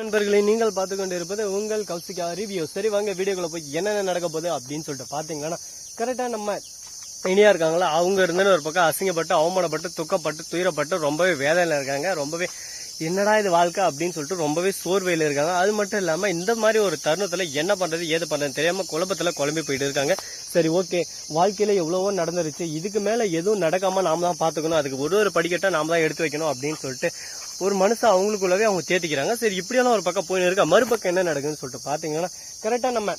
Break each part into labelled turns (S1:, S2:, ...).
S1: நண்பர்களை நீங்கள் பார்த்து கொண்டு இருப்பது உங்கள் கௌசிகா ரிவ்யூ. சரி வாங்க வீடியோக்குள்ள போய் என்னென்ன நடக்க போகுது அப்படின்னு சொல்லிட்டு பாத்தீங்கன்னா, கரெக்டா நம்ம இனியா இருக்காங்களா, அவங்க இருந்துன்னு ஒரு பக்கம் அசிங்கப்பட்டு அவமானப்பட்டு துக்கப்பட்டு துயரப்பட்டு ரொம்பவே வேதனையில இருக்காங்க. ரொம்பவே என்னடா இது வாழ்க்கை அப்படின்னு சொல்லிட்டு ரொம்பவே சோர்வையில இருக்காங்க. அது மட்டும் இல்லாம இந்த மாதிரி ஒரு தருணத்துல என்ன பண்றது ஏது பண்றதுன்னு தெரியாம குழப்பத்துல குழம்பி போயிட்டு இருக்காங்க. சரி ஓகே, வாழ்க்கையில எவ்வளவோ நடந்துருச்சு, இதுக்கு மேல எதுவும் நடக்காம நாம தான் பாத்துக்கணும், அதுக்கு ஒரு படிக்கட்டா நாம தான் எடுத்து வைக்கணும் அப்படின்னு சொல்லிட்டு ஒரு மனுஷன் அவங்களுக்குள்ளவே அவங்க தேத்திக்கிறாங்க. சரி இப்படியெல்லாம் ஒரு பக்கம் போயின்னு இருக்கா, மறுபக்கம் என்ன நடக்குதுன்னு சொல்லிட்டு பாத்தீங்கன்னா, கரெக்டா நம்ம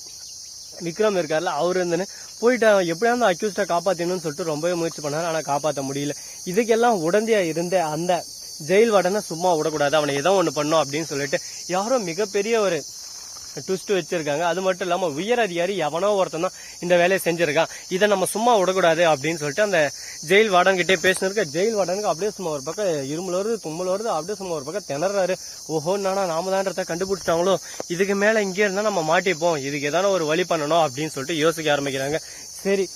S1: விக்ரம் இருக்காருல்ல, அவரு இருந்துன்னு போயிட்டு எப்படியாவது அக்யூஸ்டா காப்பாத்தணும்னு சொல்லிட்டு ரொம்பவே முயற்சி பண்ணாரு. ஆனா காப்பாற்ற முடியல. இதுக்கெல்லாம் உடந்தையா இருந்த அந்த ஜெயில் வார்டனை சும்மா விடக்கூடாது, அவனை ஏதோ ஒண்ணு பண்ணும் அப்படின்னு சொல்லிட்டு யாரோ மிகப்பெரிய ஒரு ட்விஸ்ட் வச்சிருக்காங்க. அது மட்டும் இல்லாம உயர் அதிகாரி எவனோ ஒருத்தன் தான் இந்த வேலையை செஞ்சிருக்கான், இதை நம்ம சும்மா விடக்கூடாது அப்படின்னு சொல்லிட்டு அந்த ஜெயில் வார்டன் கிட்டே பேசினிருக்க. ஜெயில் வார்டனுக்கு அப்படியே சும்மா ஒரு பக்கம் இருமல் வருது, தும்மல் வருது, அப்படியே சும்மா ஒரு பக்கம் திணறாரு. ஓஹோ, நாம தான்றத கண்டுபிடிச்சிட்டாங்களோ, இதுக்கு மேல இங்கே இருந்தா நம்ம மாட்டிப்போம், இதுக்கு ஏதான ஒரு வழி பண்ணணும் அப்படின்னு சொல்லிட்டு யோசிக்க ஆரம்பிக்கிறாங்க. சரி,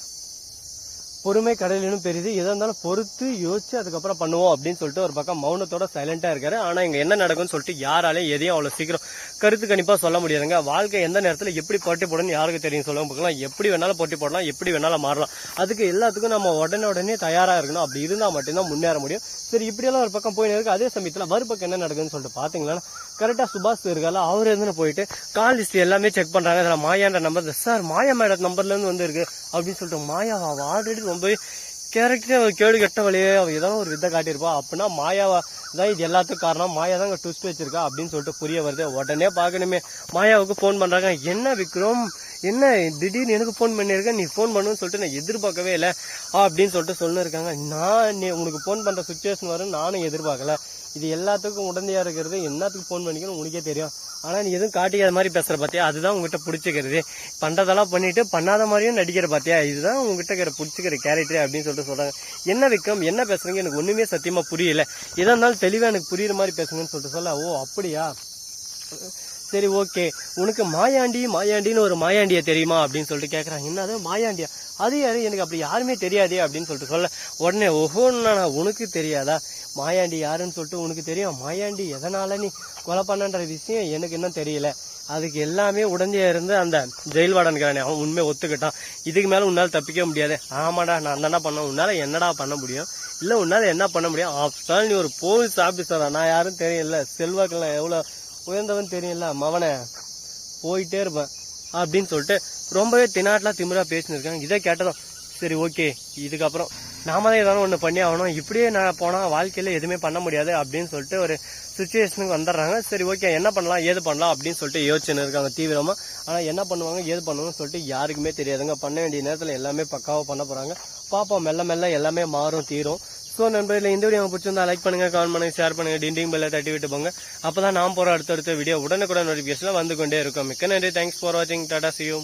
S1: பொறுமை கடலினும் பெரிது, எதா இருந்தாலும் பொறுத்து யோசிச்சு அதுக்கப்புறம் பண்ணுவோம் அப்படின்னு சொல்லிட்டு ஒரு பக்கம் மௌனத்தோட சைலண்டா இருக்காரு. ஆனா இங்க என்ன நடக்கும்னு சொல்லிட்டு யாராலையும் எதையும் அவ்வளவு சீக்கிரம் கருத்து கணிப்பா சொல்ல முடியாதுங்க. வாழ்க்கை எந்த நேரத்துல எப்படி போட்டி போடணும்னு யாருக்கு தெரியும் சொல்ல பார்க்கலாம். எப்படி வேணாலும் போட்டி போடலாம், எப்படி வேணாலும் மாறலாம். அதுக்கு எல்லாத்துக்கும் நம்ம உடனே தயாரா இருக்கணும். அப்படி இருந்தா மட்டும்தான் முன்னேற முடியும். சரி இப்படியெல்லாம் ஒரு பக்கம் போயின்னு இருக்கு. அதே சமயத்துல மறுபக்கம் என்ன நடக்குதுன்னு சொல்லிட்டு பாத்தீங்கன்னா, கரெக்டா சுபாஷ் இருக்கால, அவரு இருந்து போயிட்டு கால் லிஸ்ட் எல்லாமே செக் பண்றாங்க. இதுல மாயான்ற நம்பர், சார் மாயா மேடம் நம்பர்ல இருந்து வந்து இருக்கு அப்படின்னு சொல்லிட்டு, மாயா அவ ஆல்ரெடி ரொம்பவே கேரக்டர் கேடு கெட்ட வழியே அவ ஏதாவது ஒரு வித்தை காட்டியிருப்பா, அப்படின்னா மாயாவா தான் இது எல்லாத்துக்கும் காரணம், மாயா தான் ட்விஸ்ட் வச்சிருக்கா அப்படின்னு சொல்லிட்டு புரிய வருது. உடனே பாக்கணுமே, மாயாவுக்கு போன் பண்றாங்க. என்ன விக்ரம், என்ன திடீர்னு எனக்கு போன் பண்ணிருக்க, நீ போன் பண்ணுன்னு சொல்லிட்டு நான் எதிர்பார்க்கவே இல்லை அப்படின்னு சொல்லிட்டு சொல்லு இருக்காங்க. நான் உனக்கு போன் பண்ற சுச்சுவேஷன் வரும் நானும் எதிர்பார்க்கல, இது எல்லாத்துக்கும் உடந்தையா இருக்கிறது, என்னத்துக்கு போன் பண்ணிக்கணும் உனக்கே தெரியும், ஆனா நீ எதுவும் காட்டிக்காத மாதிரி பேசுற பாத்தியா, அதுதான் உங்ககிட்ட பிடிச்சிக்கிறது, பண்றதெல்லாம் பண்ணிட்டு பண்ணாத மாதிரியும் நடிக்கிற பாத்தியா, இதுதான் உங்ககிட்ட பிடிச்சிக்கிற கேரக்டர் அப்படின்னு சொல்லிட்டு சொல்றாங்க. என்ன விக்ரம் என்ன பேசுறீங்க, எனக்கு ஒண்ணுமே சத்தியமா புரியல, எதா இருந்தாலும் தெளிவா எனக்கு புரியுற மாதிரி பேசுங்கன்னு சொல்லிட்டு சொல்ல. ஓ அப்படியா, சரி ஓகே, உனக்கு மாயாண்டின்னு ஒரு மாயாண்டியா தெரியுமா அப்படின்னு சொல்லிட்டு கேக்குறாங்க. என்னது மாயாண்டியா, அது யாரு, எனக்கு அப்படி யாருமே தெரியாதே அப்படின்னு சொல்லிட்டு சொல்ல. உடனே ஓஹோன்னா உனக்கு தெரியாதா, மாயாண்டி யாருன்னு சொல்லிட்டு உனக்கு தெரியும், மாயாண்டி எதனால நீ கொலை பண்ணன்ற விஷயம் எனக்கு இன்னும் தெரியல, அதுக்கு எல்லாமே உடந்தையா இருந்து அந்த ஜெயில் வார்டனுக்கான அவன் உண்மையை ஒத்துக்கிட்டான், இதுக்கு மேல உன்னால தப்பிக்க முடியாது. ஆமாடா, நான் என்ன பண்ண, உன்னால என்னடா பண்ண முடியும், இல்ல உன்னால என்ன பண்ண முடியும், ஆப்ஷன் நீ ஒரு போலீஸ் ஆபீசரா, நான் யாரும் தெரியல, செல்வாக்கெல்லாம் எவ்வளவு உயர்ந்தவன் தெரியல, மவனை போயிட்டே இருப்பேன் அப்படின்னு சொல்லிட்டு ரொம்பவே தினாட்டெல்லாம் திமிரா பேசினிருக்காங்க. இதை கேட்டதும் சரி ஓகே, இதுக்கப்புறம் நாம தான் ஏதாவது ஒண்ணு பண்ணி ஆகணும், இப்படியே நான் போனா வாழ்க்கையில எதுவுமே பண்ண முடியாது அப்படின்னு சொல்லிட்டு ஒரு சுச்சுவேஷனுக்கு வந்துடுறாங்க. சரி ஓகே, என்ன பண்ணலாம் ஏது பண்ணலாம் அப்படின்னு சொல்லிட்டு யோசிச்சுன்னு இருக்காங்க தீவிரமா. ஆனா என்ன பண்ணுவாங்க ஏது பண்ணுவாங்கன்னு சொல்லிட்டு யாருக்குமே தெரியாதுங்க. பண்ண வேண்டிய நேரத்துல எல்லாமே பக்காவா பண்ண போறாங்க. பாப்போம், மெல்ல மெல்ல எல்லாமே மாறும் தீரும். சோ நண்பர்களே, இந்த வீடியோ பிடிச்சிருந்தா லைக் பண்ணுங்க, கமெண்ட் பண்ணுங்க, ஷேர் பண்ணுங்க, டிண்டிங் பெல்ல தட்டி விட்டு போங்க. அப்பதான் நான் போற அடுத்தடுத்த வீடியோ உடனுக்குடன் நோட்டிபிகேஷன்ல வந்து கொண்டே இருக்கும். மிக்க நன்றி, தேங்க்ஸ் ஃபார் வாட்சிங், டாடா, see you.